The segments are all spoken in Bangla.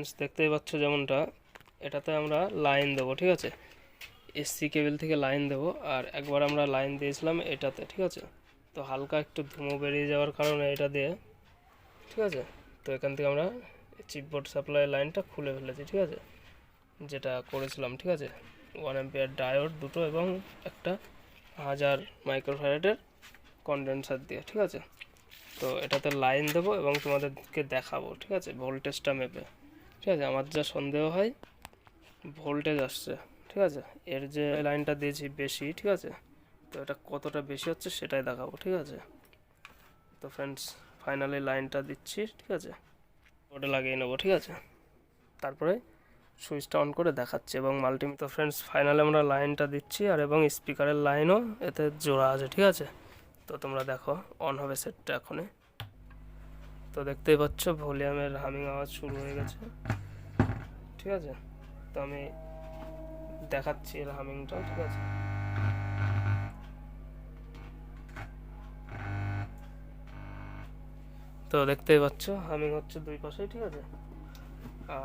ফ্রেন্ডস দেখতেই পাচ্ছ যেমনটা, এটাতে আমরা লাইন দেবো, ঠিক আছে, এসসি কেবল থেকে লাইন দেবো। আর একবার আমরা লাইন দিয়েছিলাম এটাতে, ঠিক আছে, তো হালকা একটু ধুমো বেরিয়ে যাওয়ার কারণে এটা দিয়ে, ঠিক আছে, তো এখান থেকে আমরা চিপবোর্ড সাপ্লাই লাইনটা খুলে ফেলেছি, ঠিক আছে, যেটা করেছিলাম, ঠিক আছে, 1 অ্যাম্পিয়ার ডায়োড দুটো এবং একটা 1000 মাইক্রোফ্যারাডের কন্ডেন্সার দিয়ে, ঠিক আছে। তো এটাতে লাইন দেবো এবং তোমাদেরকে দেখাবো, ঠিক আছে, ভোল্টেজটা মেপে, ঠিক আছে। আমার যা সন্দেহ হয় ভোল্টেজ আসছে, ঠিক আছে, এর যে লাইনটা দিয়েছি বেশি, ঠিক আছে, তো এটা কতটা বেশি হচ্ছে সেটাই দেখাবো, ঠিক আছে। তো ফ্রেন্ডস ফাইনালি লাইনটা দিচ্ছি, ঠিক আছে, বোর্ডে লাগিয়ে নেবো, ঠিক আছে, তারপরে সুইচটা অন করে দেখাচ্ছি এবং মাল্টিমিটার। তো ফ্রেন্ডস ফাইনালি আমরা লাইনটা দিচ্ছি আর এবং স্পিকারের লাইনও এতে জোড়া আছে, ঠিক আছে। তো তোমরা দেখো অন হবে সেটটা এখনই। তো দেখতেই পাচ্ছ ভলিউমের হামিং আওয়াজ শুরু হয়ে গেছে, ঠিক আছে। তো আমি দেখাচ্ছি এর হামিংটা, ঠিক আছে। তো দেখতেই পাচ্ছ হামিং হচ্ছে দুই পাশেই, ঠিক আছে।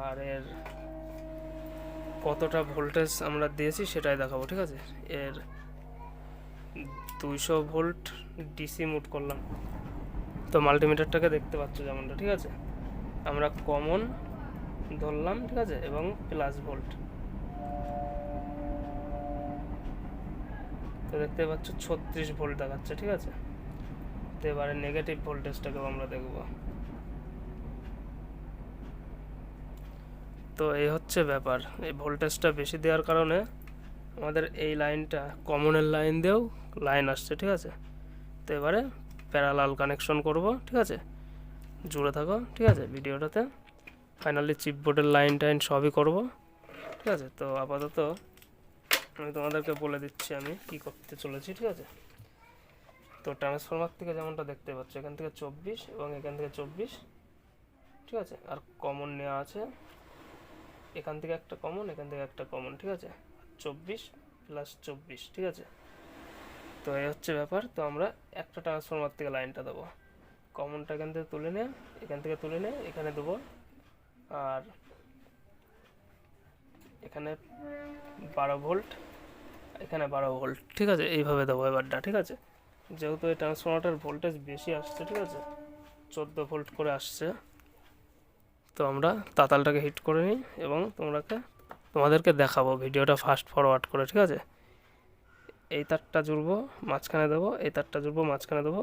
আর এর কতটা ভোল্টেজ আমরা দিয়েছি সেটাই দেখাবো, ঠিক আছে। এর 200 ভোল্ট ডিসি মুড করলাম। তো মাল্টিমিটারটাকে দেখতে পাচ্ছ যেমনটা, ঠিক আছে, আমরা কমন ধরলাম, ঠিক আছে, এবং প্লাস ভোল্ট। তো দেখতে পাচ্ছ 36 ভোল্ট দেখাচ্ছে, ঠিক আছে। তো এবারে নেগেটিভ ভোল্টেজটাকেও আমরা দেখব। তো এই হচ্ছে ব্যাপার, এই ভোল্টেজটা বেশি দেওয়ার কারণে আমাদের এই লাইনটা কমনের লাইন দিয়েও লাইন আসছে, ঠিক আছে। তো এবারে প্যারালাল কানেকশন করব, ঠিক আছে, জুড়ে থাকো, ঠিক আছে ভিডিওটাতে। ফাইনালি চিপবোর্ডের লাইন টাইন সবই করব, ঠিক আছে। তো আপাতত আমি তোমাদেরকে বলে দিচ্ছি আমি কি করতে চলেছি, ঠিক আছে। তো ট্রান্সফরমার থেকে যেমনটা দেখতে পাচ্ছ এখান থেকে 24 এবং এখান থেকে 24, ঠিক আছে। আর কমন নেওয়া আছে, এখান থেকে একটা কমন, এখান থেকে একটা কমন, ঠিক আছে, 24 প্লাস 24, ঠিক আছে। তো এই হচ্ছে ব্যাপার। তো আমরা একটা ট্রান্সফরমার থেকে লাইনটা দেবো, কমনটা এখান থেকে তুলে নিয়ে এখান থেকে তুলে নিয়ে এখানে দেবো, আর এখানে 12 ভোল্ট, এখানে 12 ভোল্ট, ঠিক আছে, এইভাবে দেবো এবারটা, ঠিক আছে। যেহেতু এই ট্রান্সফরমারটার ভোল্টেজ বেশি আসছে, ঠিক আছে, 14 ভোল্ট করে আসছে, তো আমরা তাতালটাকে হিট করে নিই এবং তোমাদেরকে দেখাবো ভিডিওটা ফাস্ট ফরওয়ার্ড করে, ঠিক আছে। এই তারটা জুড়বো, মাঝখানে দেবো, এই তারটা জুড়বো, মাঝখানে দেবো,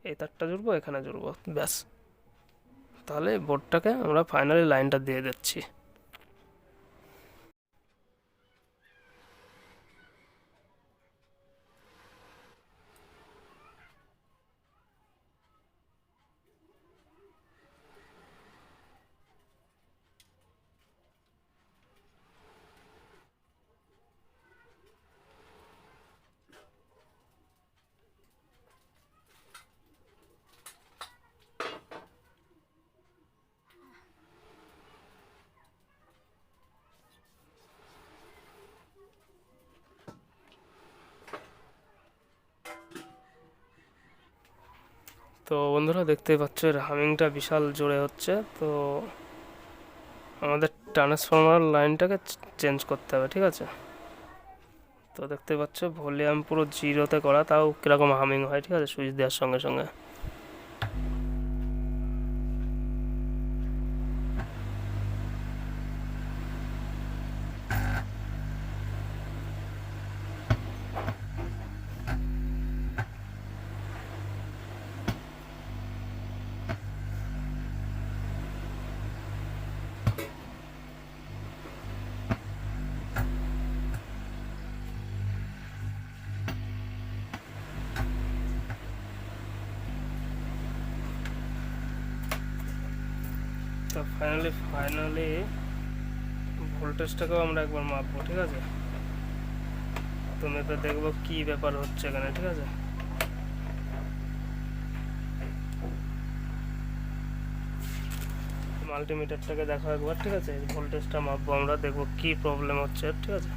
এই তারটা জুড়বো, এখানে জুড়বো, ব্যাস। তাহলে বোর্ডটাকে আমরা ফাইনালি লাইনটা দিয়ে দিচ্ছি। তো বন্ধুরা দেখতেই পাচ্ছ এর হামিংটা বিশাল জোরে হচ্ছে। তো আমাদের ট্রান্সফরমার লাইনটাকে চেঞ্জ করতে হবে, ঠিক আছে। তো দেখতে পাচ্ছ ভলিউম পুরো জিরোতে করা, তাও কীরকম হামিং হয়, ঠিক আছে, সুইচ দেওয়ার সঙ্গে সঙ্গে। তো ফাইনালি ভোল্টেজটাকেও আমরা একবার মাপবো, ঠিক আছে। তো মেপে দেখবো কি ব্যাপার হচ্ছে এখানে, ঠিক আছে। মাল্টিমিটারটাকে দেখো একবার, ঠিক আছে, ভোল্টেজটা মাপবো আমরা, দেখবো কি প্রবলেম হচ্ছে, ঠিক আছে।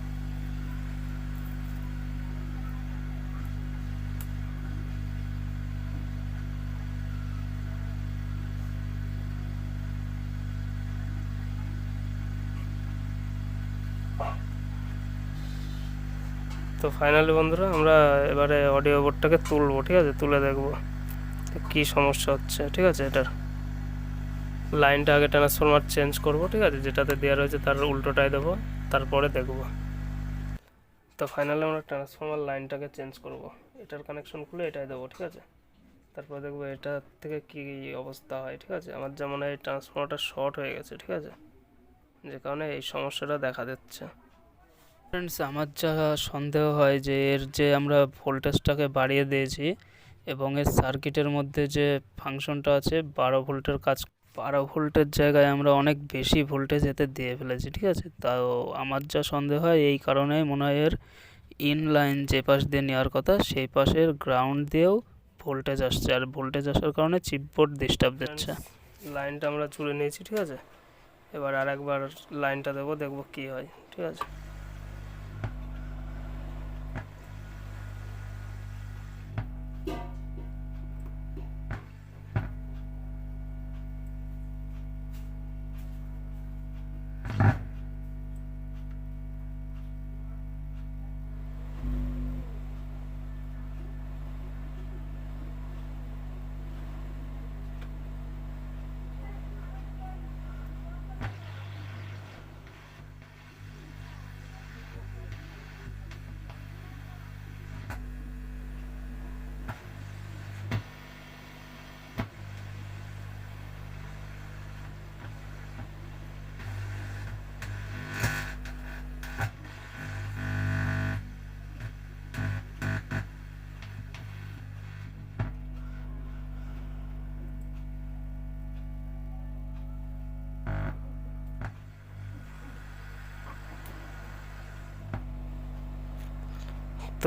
তো ফাইনালি বন্ধুরা আমরা এবারে অডিও বোর্ডটাকে তুলবো, ঠিক আছে, তুলে দেখবো কি সমস্যা হচ্ছে। ঠিক আছে, এটার লাইনটা আগে ট্রান্সফরমার চেঞ্জ করব, ঠিক আছে, যেটাতে দেওয়া রয়েছে তার উল্টোটাই দেবো, তারপরে দেখব। তো ফাইনালি আমরা ট্রান্সফরমার লাইনটাকে চেঞ্জ করব, এটার কানেকশন খুলে এটাই দেবো, ঠিক আছে, তারপরে দেখবো এটা থেকে কি অবস্থা হয়। ঠিক আছে, আমার যেমন এই ট্রান্সফরমারটা শর্ট হয়ে গেছে, ঠিক আছে, যে কারণে এই সমস্যাটা দেখা দিচ্ছে। ফ্রেন্ডস, আমার যা সন্দেহ হয় যে এর যে আমরা ভোল্টেজটাকে বাড়িয়ে দিয়েছি এবং এর সার্কিটের মধ্যে যে ফাংশনটা আছে 12 ভোল্টের কাজ, 12 ভোল্টের জায়গায় আমরা অনেক বেশি ভোল্টেজ এতে দিয়ে ফেলেছি। ঠিক আছে, তাও আমার যা সন্দেহ হয় এই কারণে মনে হয় এর ইনলাইন যে পাশ দিয়ে নেওয়ার কথা সেই পাশের গ্রাউন্ড দিয়েও ভোল্টেজ আসছে, আর ভোল্টেজ আসার কারণে চিপবোর্ড ডিস্টার্ব দিচ্ছে। লাইনটা আমরা জুড়ে নিয়েছি, ঠিক আছে, এবার আর একবার লাইনটা দেবো, দেখবো কি হয়। ঠিক আছে,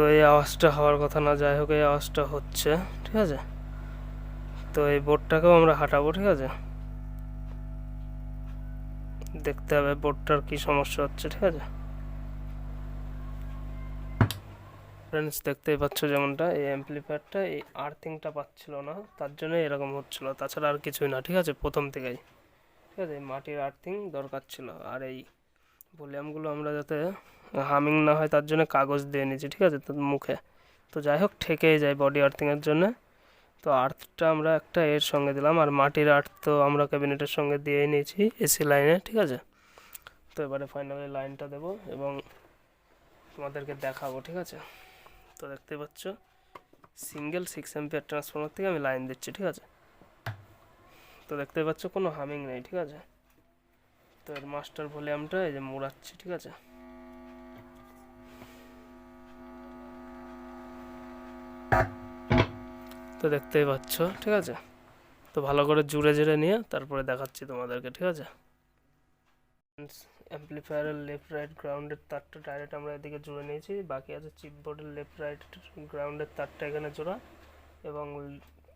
তো এই আওয়াজটা হওয়ার কথা না, যাই হোক এই আওয়াজটা হচ্ছে। ঠিক আছে, তো এই বোর্ডটাকেও আমরা হাঁটাবো, ঠিক আছে, দেখতে হবে বোর্ডটার কি সমস্যা হচ্ছে। ঠিক আছে ফ্রেন্ডস, দেখতেই পাচ্ছ যেমনটা এই অ্যাম্পলিফায়ারটা এই আর্থিংটা পাচ্ছিল না, তার জন্য এরকম হচ্ছিল, তাছাড়া আর কিছুই না। ঠিক আছে, প্রথম থেকেই ঠিক আছে মাটির আর্থিং দরকার ছিল, আর এই ভলিউমগুলো আমরা যাতে হামিং না হয় তার জন্য কাগজ দিয়ে নিয়েছি, ঠিক আছে, তো মুখে তো যাই হোক ঠেকেই যায় বডি আর্থিংয়ের জন্য। তো আর্থটা আমরা একটা এর সঙ্গে দিলাম, আর মাটির আর্থ তো আমরা ক্যাবিনেটের সঙ্গে দিয়েই নিয়েছি এসি লাইনে। ঠিক আছে, তো এবারে ফাইনালি লাইনটা দেবো এবং তোমাদেরকে দেখাবো। ঠিক আছে, তো দেখতে পাচ্ছ সিঙ্গেল 6 অ্যাম্পিয়ার ট্রান্সফরমার থেকে আমি লাইন দিচ্ছি। ঠিক আছে, তো দেখতে পাচ্ছ কোনো হামিং নেই। ঠিক আছে, তো এর মাস্টার ভলিউমটা এই যে মোড়াচ্ছি। ঠিক আছে, তো দেখতেই পাচ্ছ। ঠিক আছে, তো ভালো করে জুড়ে জুড়ে নিয়ে তারপরে দেখাচ্ছি তোমাদেরকে। ঠিক আছে, অ্যাম্পলিফায়ারের লেফট রাইট গ্রাউন্ডের তারটা ডাইরেক্ট আমরা এদিকে জুড়ে নিয়েছি, বাকি আছে চিপবোর্ডের লেফট রাইট গ্রাউন্ডের তারটা এখানে জোড়া এবং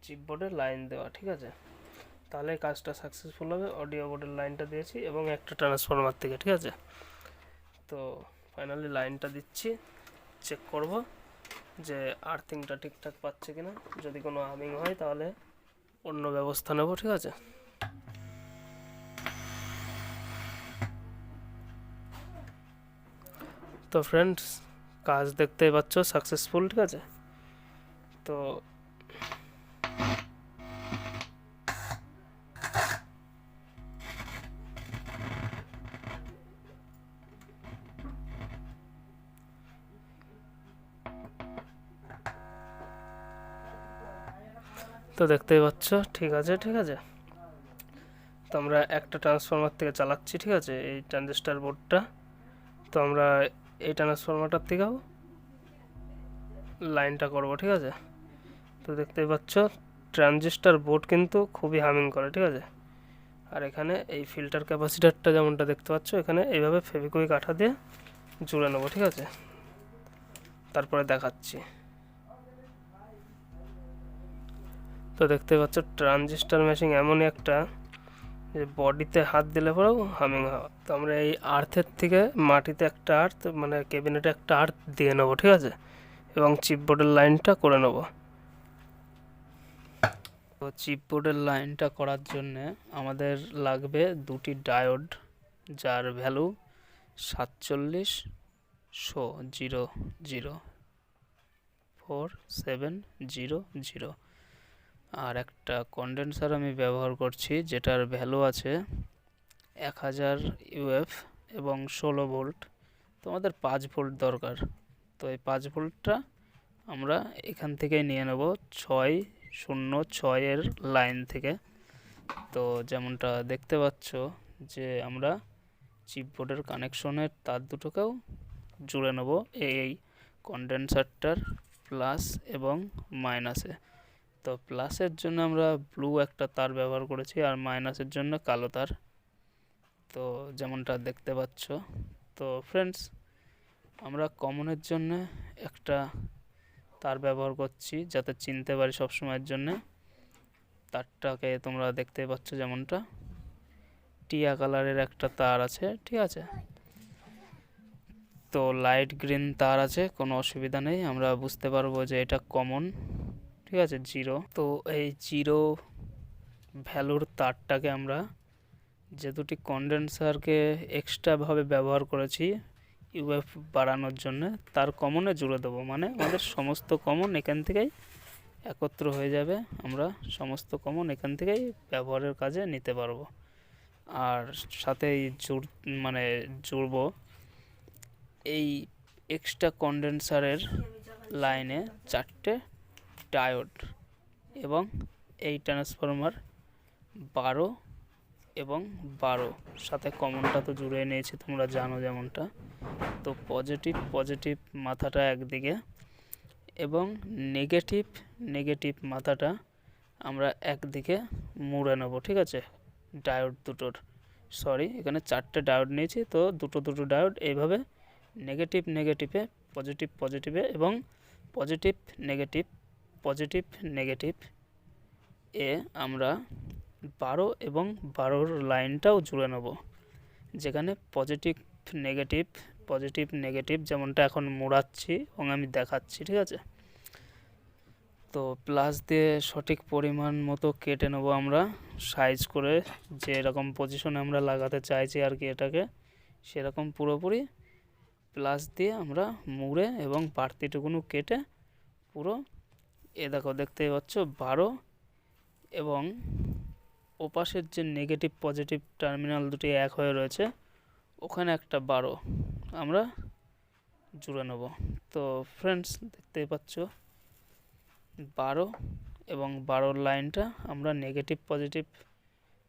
চিপবোর্ডের লাইন দেওয়া। ঠিক আছে, তাহলে কাজটা সাকসেসফুল হবে। অডিও বোর্ডের লাইনটা দিয়েছি এবং একটা ট্রান্সফরমার থেকে। ঠিক আছে, তো ফাইনালি লাইনটা দিচ্ছি, চেক করব যে আর্থিংটা ঠিকঠাক পাচ্ছে কিনা, যদি কোনো হামিং হয় তাহলে অন্য ব্যবস্থা নেব। ঠিক আছে, তো ফ্রেন্ডস কাজ দেখতেই পাচ্ছ সাকসেসফুল। ঠিক আছে, তো তো দেখতেই পাচ্ছ ঠিক আছে। ঠিক আছে, তো আমরা একটা ট্রান্সফরমার থেকে চালাচ্ছি। ঠিক আছে, এই ট্রানজিস্টার বোর্ডটা, তো আমরা এই ট্রান্সফরমারটার থেকেও লাইনটা করব। ঠিক আছে, তো দেখতেই পাচ্ছ ট্রানজিস্টার বোর্ড কিন্তু খুবই হামিং করে। ঠিক আছে, আর এখানে এই ফিল্টার ক্যাপাসিটারটা যেমনটা দেখতে পাচ্ছ এখানে এইভাবে ফেভিকুইক আঠা দিয়ে জুড়ে নেবো। ঠিক আছে, তারপরে দেখাচ্ছি। তো দেখতে পাচ্ছ ট্রানজিস্টার মেশিং এমনই একটা যে বডিতে হাত দিলে পরেও হামিং হওয়া। তো আমরা এই আর্থের থেকে মাটিতে একটা আর্থ মানে ক্যাবিনেটে একটা আর্থ দিয়ে নেবো। ঠিক আছে, এবং চিপবোর্ডের লাইনটা করে নেব। তো চিপবোর্ডের লাইনটা করার জন্যে আমাদের লাগবে দুটি ডায়োড, যার ভ্যালু 47 শো 0047000। আর একটা কন্ডেন্সার আমি ব্যবহার করছি যেটার ভ্যালু আছে 1000 ইউএফ এবং 16 ভোল্ট। তোমাদের 5 ভোল্ট দরকার, তো এই 5 ভোল্টটা আমরা এখান থেকেই নিয়ে নেব 606 এর লাইন থেকে। তো যেমনটা দেখতে পাচ্ছ যে আমরা চিপবোর্ডের কানেকশনের তার দুটোকেও জুড়ে নেব এই কন্ডেন্সারটার প্লাস এবং মাইনাসে। তো প্লাসের জন্য আমরা ব্লু একটা তার ব্যবহার করেছি আর মাইনাসের জন্য কালো তার, তো যেমনটা দেখতে পাচ্ছ। তো ফ্রেন্ডস, আমরা কমনের জন্য একটা তার ব্যবহার করছি যাতে চিনতে পারি সবসময়ের জন্য। তারটাকে তোমরা দেখতে পাচ্ছ যেমনটা টিয়া কালারের একটা তার আছে, ঠিক আছে। তো লাইট গ্রিন তার আছে, কোনো অসুবিধা নেই, আমরা বুঝতে পারবো যে এটা কমন, ঠিক আছে, 0। তো এই 0 ভ্যালুর তারটাকে আমরা যে দুটি কন্ডেন্সারকে এক্সট্রাভাবে ব্যবহার করেছি ইউএফ বাড়ানোর জন্য তার কমনে জুড়ে দেবো, মানে আমাদের সমস্ত কমন এখান থেকেই একত্র হয়ে যাবে, আমরা সমস্ত কমন এখান থেকেই ব্যবহারের কাজে নিতে পারবো। আর সাথে জুড়ব এই এক্সট্রা কন্ডেন্সারের লাইনে 4টে ডায়োড এবং এই ট্রান্সফরমার 12 এবং 12 সাথে কমনটা তো জুড়ে নিয়েছি তোমরা জানো যেমনটা। তো পজিটিভ মাথাটা একদিকে এবং নেগেটিভ মাথাটা আমরা একদিকে মুড়ে নেব, ঠিক আছে। ডায়োড দুটোর এখানে 4টে ডায়োড নিয়েছি, তো দুটো ডায়োড এইভাবে নেগেটিভে পজিটিভে এবং পজিটিভ নেগেটিভ এ আমরা 12 এবং 12 লাইনটাও জুড়ে নেব, যেখানে পজিটিভ নেগেটিভ যেমনটা এখন মোড়াচ্ছি এবং আমি দেখাচ্ছি, ঠিক আছে। তো প্লাস দিয়ে সঠিক পরিমাণ মতো কেটে নেব আমরা সাইজ করে, যে এরকম পজিশনে আমরা লাগাতে চাইছি আর কি এটাকে, সেরকম পুরোপুরি প্লাস দিয়ে আমরা মুড়ে এবং বাড়তিটুকুনো কেটে পুরো দেখো দেখতেই পাচ্ছ 12 এবং ওপাশের যে নেগেটিভ পজিটিভ টার্মিনাল দুটি এক হয়ে রয়েছে ওখানে একটা 12 আমরা জুড়ে নেব। তো ফ্রেন্ডস, দেখতেই পাচ্ছ 12 এবং 12 লাইনটা আমরা নেগেটিভ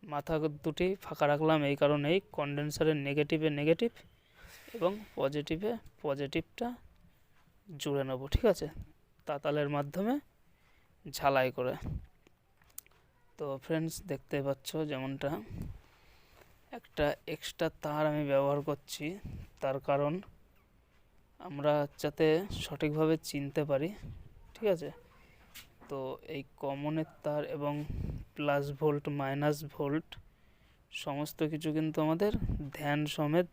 মাথা দুটি ফাঁকা রাখলাম এই কারণেই কন্ডেন্সারের নেগেটিভ এবং পজিটিভটা জুড়ে নেব, ঠিক আছে, তাতালের মাধ্যমে ঝালাই করে। তো ফ্রেন্ডস, দেখতে পাচ্ছ যেমনটা একটা এক্সট্রা তার আমি ব্যবহার করছি, তার কারণ আমরা যাতে সঠিকভাবে চিনতে পারি, ঠিক আছে। তো এই কমনের তার এবং প্লাস ভোল্ট মাইনাস ভোল্ট সমস্ত কিছু কিন্তু আমাদের ধ্যান সমেত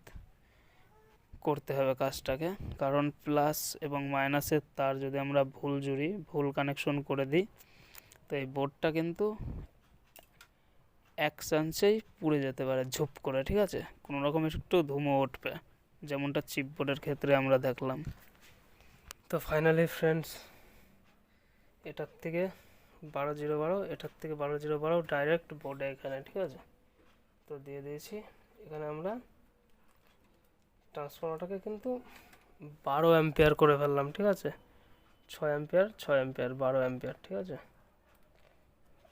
করতে হবে কাজটাকে, কারণ প্লাস এবং মাইনাসের তার যদি আমরা ভুল কানেকশন করে দিই তো এই বোর্ডটা কিন্তু এক চান্সেই পুড়ে যেতে পারে ঝুপ করে, ঠিক আছে, কোনো রকম একটু ধুমো উঠবে, যেমনটা চিপবোর্ডের ক্ষেত্রে আমরা দেখলাম। তো ফাইনালি ফ্রেন্ডস, এটার থেকে 12 এটার থেকে 12 ডাইরেক্ট বোর্ডে এখানে, ঠিক আছে। তো দিয়ে দিয়েছি এখানে আমরা ট্রান্সফর্মারটাকে কিন্তু 12 অ্যাম্পিয়ার করে ফেললাম, ঠিক আছে, 6 অ্যাম্পিয়ার 12 অ্যাম্পিয়ার, ঠিক আছে।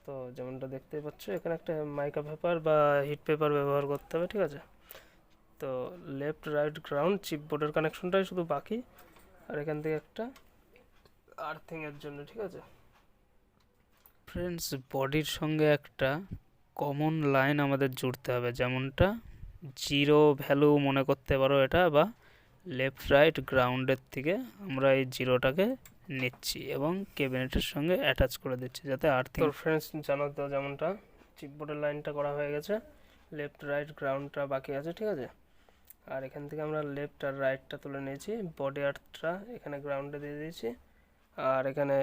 তো যেমনটা দেখতেই পাচ্ছ এখানে একটা মাইকা পেপার বা হিট পেপার ব্যবহার করতে হবে, ঠিক আছে। তো লেফট রাইট গ্রাউন্ড চিপবোর্ডের কানেকশনটাই শুধু বাকি, আর এখান থেকে একটা আর্থিংয়ের জন্য, ঠিক আছে। ফ্রেন্ডস, বডির সঙ্গে একটা কমন লাইন আমাদের জুড়তে হবে, যেমনটা 0 ভ্যালু মনে করতে পারো এটা, বা লেফট রাইট গ্রাউন্ডের থেকে আমরা এই 0টাকে নিচ্ছি এবং ক্যাবিনেটের সঙ্গে অ্যাটাচ করে দিচ্ছি যাতে আর্থিং। তো ফ্রেন্ডস, জানো তো যেমনটা চিপবোর্ডের লাইনটা করা হয়ে গেছে, লেফট রাইট গ্রাউন্ডটা বাকি আছে, ঠিক আছে। আর এখান থেকে আমরা লেফট আর রাইটটা তুলে নিয়েছি, বডি আর্থটা এখানে গ্রাউন্ডে দিয়ে দিয়েছি, আর এখানে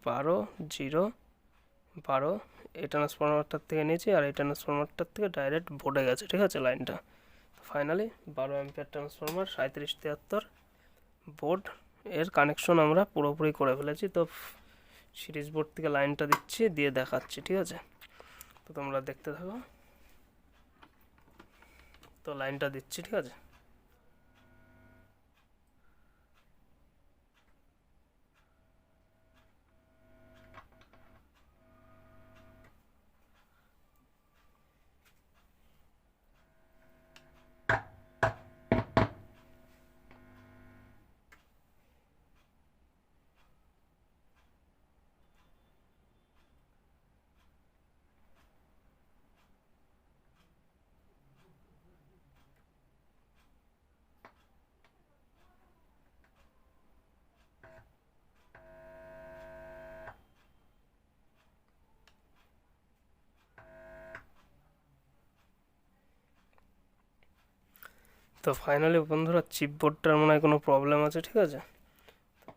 12 এই ট্রান্সফরমারটার থেকে নিয়েছি, আর এই ট্রান্সফরমারটার থেকে ডাইরেক্ট বোর্ডে গেছে, ঠিক আছে, লাইনটা। ফাইনালি 12 অ্যাম্পিয়ার ট্রান্সফরমার 3773 বোর্ড এর কানেকশন আমরা পুরোপুরি করে ফেলেছি। তো সিরিজ বোর্ড থেকে লাইনটা দিচ্ছি, দিয়ে দেখাচ্ছি, ঠিক আছে? তো তোমরা দেখতে থাকো। তো লাইনটা দিচ্ছি, ঠিক আছে? তো ফাইনালি বন্ধুরা, চিপবোর্ডটার মনে হয় কোনো প্রবলেম আছে, ঠিক আছে?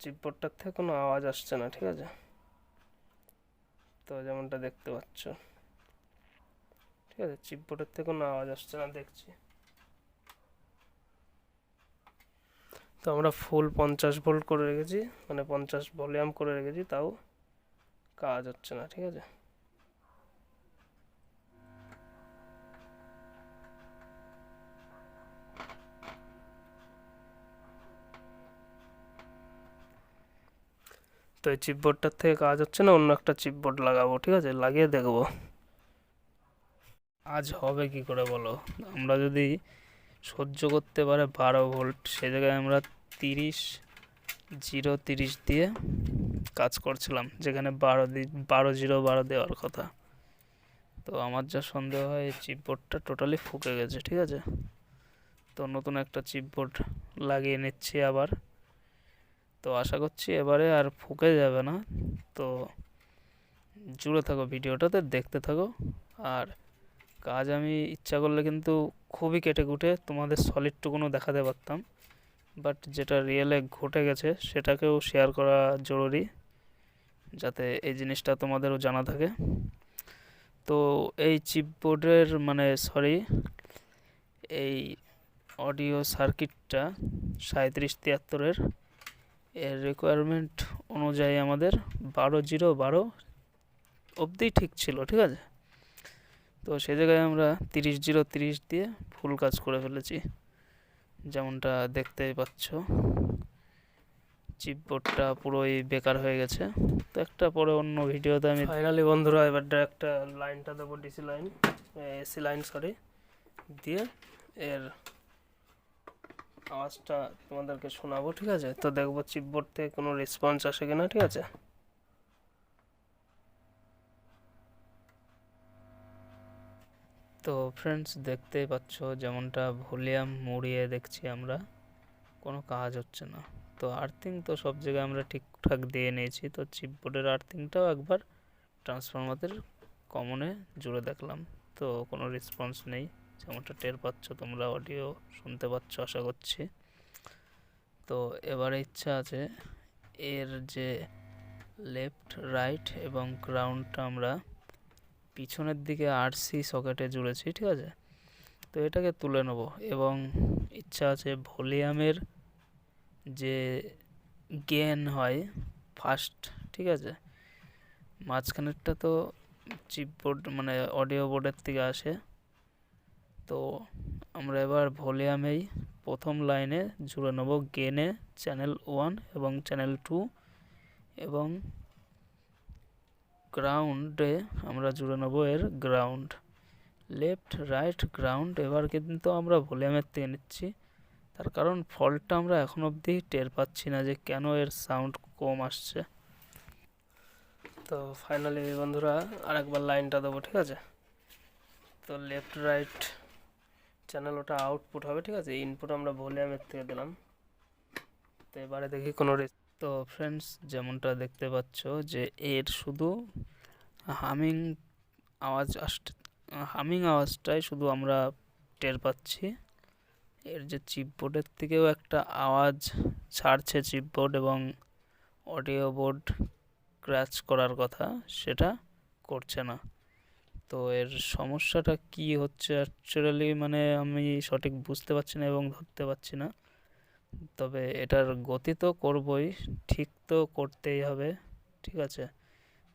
চিপবোর্ডটার থেকে কোনো আওয়াজ আসছে না, ঠিক আছে? তো যেমনটা দেখতে পাচ্ছ, ঠিক আছে, চিপবোর্ডের থেকে কোনো আওয়াজ আসছে না দেখছি। তো আমরা ফুল 50 ভোল্ট করে রেখেছি, মানে 50 ভলিউম করে রেখেছি, তাও কাজ হচ্ছে না, ঠিক আছে? তো এই চিপবোর্ডটার থেকে কাজ হচ্ছে না, অন্য একটা চিপবোর্ড লাগাবো, ঠিক আছে? লাগিয়ে দেখবো আজ হবে কি করে, বলো? আমরা যদি সহ্য করতে পারে 12 ভোল্ট, সে জায়গায় আমরা 30 দিয়ে কাজ করছিলাম, যেখানে 12 দেওয়ার কথা। তো আমার যা সন্দেহ হয়, এই চিপবোর্ডটা টোটালি ফুকে গেছে, ঠিক আছে? তো নতুন একটা চিপবোর্ড লাগিয়ে নিচ্ছি আবার। তো আশা করছি এবারে আর ফুকে যাবে না। তো জুড়ে থাকো ভিডিওটাতে, দেখতে থাকো। আর কাজ আমি ইচ্ছা করলে কিন্তু খুবই কেটে কুটে তোমাদের সলিডটুকুনও দেখাতে পারতাম, বাট যেটা রিয়েলে ঘটে গেছে সেটাকেও শেয়ার করা জরুরি, যাতে এই জিনিসটা তোমাদেরও জানা থাকে। তো এই চিপবোর্ডের মানে এই অডিও সার্কিটটা 3773-এর এর রিকোয়ারমেন্ট অনুযায়ী আমাদের 12 অবধি ঠিক ছিল, ঠিক আছে? তো সে জায়গায় আমরা 30 দিয়ে ফুল কাজ করে ফেলেছি, যেমনটা দেখতেই পাচ্ছ। চিপবোর্ডটা পুরোই বেকার হয়ে গেছে। তো একটা পরে অন্য ভিডিওতে আমি ফাইনালি বন্ধুরা এবার একটা লাইনটা দেবো, ডিসি লাইন, এসি লাইন দিয়ে এর আওয়াজটা তোমাদেরকে শোনাবো, ঠিক আছে? তো দেখবো চিপবোর্ড থেকে কোনো রেসপন্স আসে কিনা, ঠিক আছে? তো ফ্রেন্ডস, দেখতেই পাচ্ছ যেমনটা ভলিউম মুড়িয়ে দেখছি আমরা, কোনো কাজ হচ্ছে না। তো আর্থিং তো সব জায়গায় আমরা ঠিকঠাক দিয়ে নিয়েছি। তো চিপবোর্ডের আর্থিংটাও একবার ট্রান্সফরমারের কমনে জুড়ে দেখলাম, তো কোনো রেসপন্স নেই, যেমনটা টের পাচ্ছ তোমরা, অডিও শুনতে পাচ্ছ আশা করছি। তো এবারে ইচ্ছা আছে এর যে লেফট, রাইট এবং গ্রাউন্ডটা আমরা পিছনের দিকে আরসি সকেটে জুড়েছি, ঠিক আছে? তো এটাকে তুলে নেব, এবং ইচ্ছা আছে ভলিউমের যে গেন হয় ফার্স্ট, ঠিক আছে, মাঝখানেরটা তো চিপবোর্ড মানে অডিও বোর্ডের থেকে আসে। তো আমরা এবার ভলিউমেই প্রথম লাইনে জুড়ে নেব গেনে চ্যানেল 1 এবং চ্যানেল 2, এবং গ্রাউন্ডে আমরা জুড়ে নেব এর গ্রাউন্ড, লেফট, রাইট, গ্রাউন্ড। এবার কিন্তু আমরা ভলিউমের থেকে নিচ্ছি, তার কারণ ফল্টটা আমরা এখন অবধি টের পাচ্ছি না যে কেন এর সাউন্ড কম আসছে। তো ফাইনালি বন্ধুরা আরেকবার লাইনটা দেবো, ঠিক আছে? তো লেফট, রাইট চ্যানেল ওটা আউটপুট হবে, ঠিক আছে? ইনপুট আমরা ভলিউমের থেকে দিলাম। তো এবারে দেখি কোনো তো ফ্রেন্ডস, যেমনটা দেখতে পাচ্ছ যে এর শুধু হামিং আওয়াজটাই শুধু আমরা টের পাচ্ছি। এর যে চিপবোর্ডের থেকেও একটা আওয়াজ ছাড়ছে চিপবোর্ড, এবং অডিও বোর্ড ক্র্যাচ করার কথা, সেটা করছে না। তো এর সমস্যাটা কি হচ্ছে অ্যাকচুয়ালি, মানে আমি সঠিক বুঝতে পারছি না এবং ধরতে পারছি না। তবে এটার গতি তো করবই, ঠিক তো করতেই হবে, ঠিক আছে,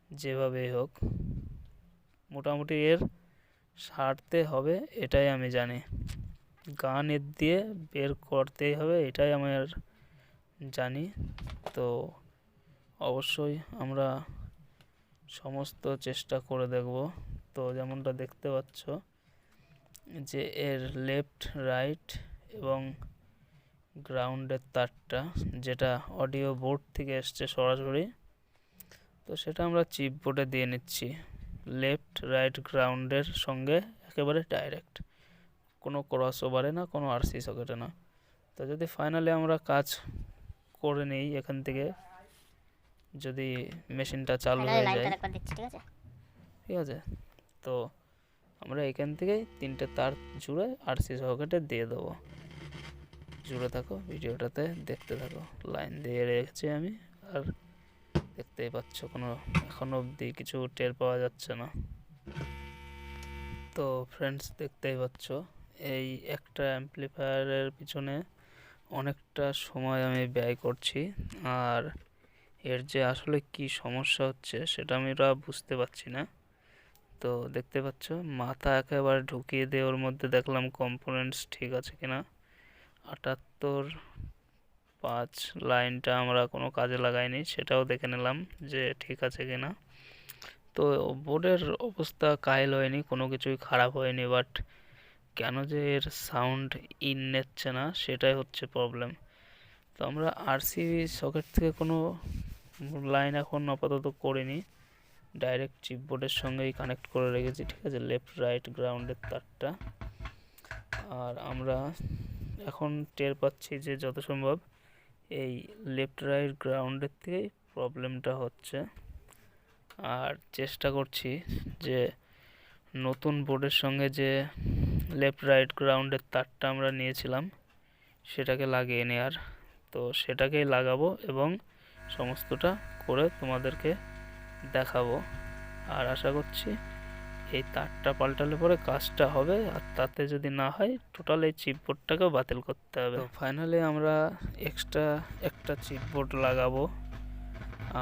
যেভাবেই হোক মোটামুটি এর সারতে হবে, এটাই আমি জানি। গান এর দিয়ে বের করতেই হবে, এটাই আমার জানি। তো অবশ্যই আমরা সমস্ত চেষ্টা করে দেখব। তো যেমনটা দেখতে পাচ্ছ যে এর লেফট রাইট এবং গ্রাউন্ডের তারটা, যেটা অডিও বোর্ড থেকে এসছে সরাসরি, তো সেটা আমরা চিপ বোর্ডে দিয়ে নিচ্ছি লেফট রাইট গ্রাউন্ডের সঙ্গে একেবারে ডাইরেক্ট, কোনো ক্রস ওভারে না, কোনো আরসি সকেটে না। তো যদি ফাইনালি আমরা কাজ করে নিই এখান থেকে, যদি মেশিনটা চালু হয়ে যায়, ঠিক আছে, তো আমরা এখান থেকে 3টে তার জুড়ে আরসি সকেটে দিয়ে দেবো। জুড়ে থাকো, ভিডিওটাতে দেখতে থাকো। লাইন দিয়ে রেখেছি আমি, আর দেখতেই পাচ্ছ কোনো এখনো অবধি কিছু টের পাওয়া যাচ্ছে না। তো ফ্রেন্ডস দেখতেই পাচ্ছ এই একটা অ্যাম্পলিফায়ারের পিছনে অনেকটা সময় আমি ব্যয় করছি, আর এর যে আসলে কি সমস্যা হচ্ছে সেটা আমরা বুঝতে পারছি না। তো দেখতে পাচ্ছ মাথা একেবারে ঢুকিয়ে দিয়ে ওর মধ্যে দেখলাম কম্পোনেন্টস ঠিক আছে কিনা। 78.5 লাইনটা আমরা কোনো কাজে লাগাইনি, সেটাও দেখে নিলাম যে ঠিক আছে কিনা। তো বোর্ডের অবস্থা কাহিল হয়নি, কোনো কিছুই খারাপ হয়নি, বাট কেন যে এর সাউন্ড ইন নিচ্ছে না সেটাই হচ্ছে প্রবলেম। তো আমরা আরসি সকেট থেকে কোনো লাইন এখন আপাতত করিনি, ডাইরেক্ট চিপ বোর্ডের সঙ্গেই কানেক্ট করে রেখেছি, ঠিক আছে, লেফট রাইট গ্রাউন্ডের তারটা। আর আমরা এখন টের পাচ্ছি যে যত সম্ভব এই লেফট রাইট গ্রাউন্ডের থেকেই প্রবলেমটা হচ্ছে, আর চেষ্টা করছি যে নতুন বোর্ডের সঙ্গে যে লেফট রাইট গ্রাউন্ডের তারটা আমরা নিয়েছিলাম সেটাকে লাগিয়ে নেওয়ার। তো সেটাকেই লাগাবো এবং সমস্তটা করে তোমাদেরকে দেখাবো, আর আশা করছি এই তারটা পাল্টালে পরে কাজটা হবে, আর তাতে যদি না হয় টোটাল এই চিপ বোর্ডটাকেও বাতিল করতে হবে। তো ফাইনালি আমরা এক্সট্রা একটা চিপ বোর্ড লাগাবো,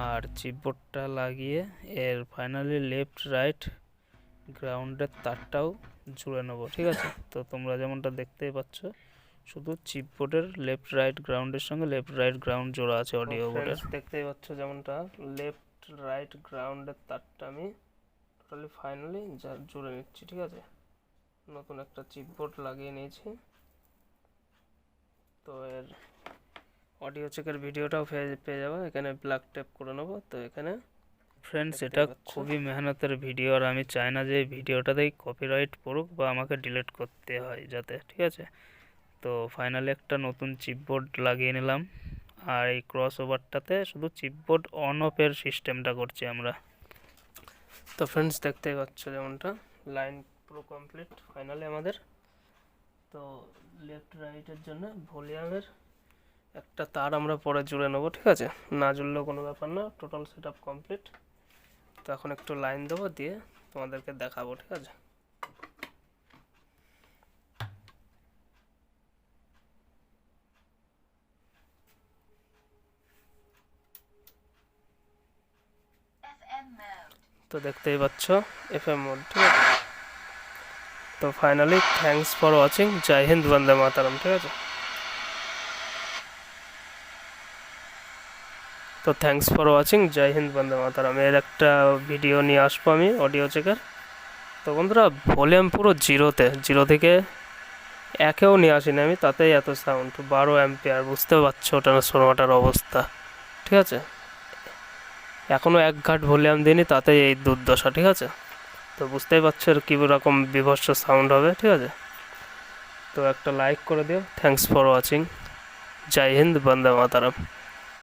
আর চিপ বোর্ডটা লাগিয়ে এর ফাইনালি লেফট রাইট গ্রাউন্ডের তারটাও জুড়ে নেবো, ঠিক আছে। তো তোমরা যেমনটা দেখতেই পাচ্ছ শুধু চিপ বোর্ডের লেফট রাইট গ্রাউন্ডের সঙ্গে লেফট রাইট গ্রাউন্ড জোড়া আছে অডিও বোর্ডের, দেখতেই পাচ্ছ যেমনটা লেফট রাইট গ্রাউন্ডের তারটা আমি টোটালি ফাইনালি জুড়ে নিচ্ছি, ঠিক আছে। নতুন একটা চিপ বোর্ড লাগিয়ে নিয়েছি। তো এর অডিও চেকের ভিডিওটাও পেয়ে যাবো, এখানে ব্ল্যাক টেপ করে নেবো। তো এখানে ফ্রেন্ডস এটা খুবই মেহনতের ভিডিও, আর আমি চাই না যে এই ভিডিওটাতেই কপিরাইট পড়ুক বা আমাকে ডিলিট করতে হয় যাতে, ঠিক আছে। তো ফাইনালি একটা নতুন চিপ বোর্ড লাগিয়ে নিলাম, আর এই ক্রস ওভারটাতে শুধু চিপ বোর্ড অন অফের সিস্টেমটা করছি আমরা। তো ফ্রেন্ডস দেখতেই পাচ্ছ যেমনটা লাইন পুরো কমপ্লিট ফাইনালি আমাদের। তো লেফট রাইটের জন্য ভলিউমের একটা তার আমরা পরে জুড়ে নেবো, ঠিক আছে, না জুড়লেও কোনো ব্যাপার না, টোটাল সেট আপ কমপ্লিট। তো এখন একটু লাইন দেবো, দিয়ে তোমাদেরকে দেখাবো, ঠিক আছে। তো দেখতেই পাচ্ছ এফএম মোড, ঠিক আছে। তো ফাইনালি থ্যাঙ্কস ফর ওয়াচিং, জয় হিন্দ, বন্দে মাতারম, ঠিক আছে। তো থ্যাঙ্কস ফর ওয়াচিং, জয় হিন্দ, বন্দে মাতারম। এর একটা ভিডিও নিয়ে আসবো আমি অডিও চেকের। তো বন্ধুরা ভলিউম পুরো জিরো থেকে একেও নিয়ে আসিনি আমি, তাতেই এত সাউন্ড, 12 অ্যাম্পিয়ার, বুঝতে পারছো ট্রান্সফরমারটার অবস্থা, ঠিক আছে। এখনও 1 ঘাট ভলিউম দিইনি, তাতেই এই দুর্দশা, ঠিক আছে। তো বুঝতেই পারছো এর কীরকম বিভৎস সাউন্ড হবে, ঠিক আছে। তো একটা লাইক করে দিও। থ্যাঙ্কস ফর ওয়াচিং, জয় হিন্দ, বন্দে মাতারম।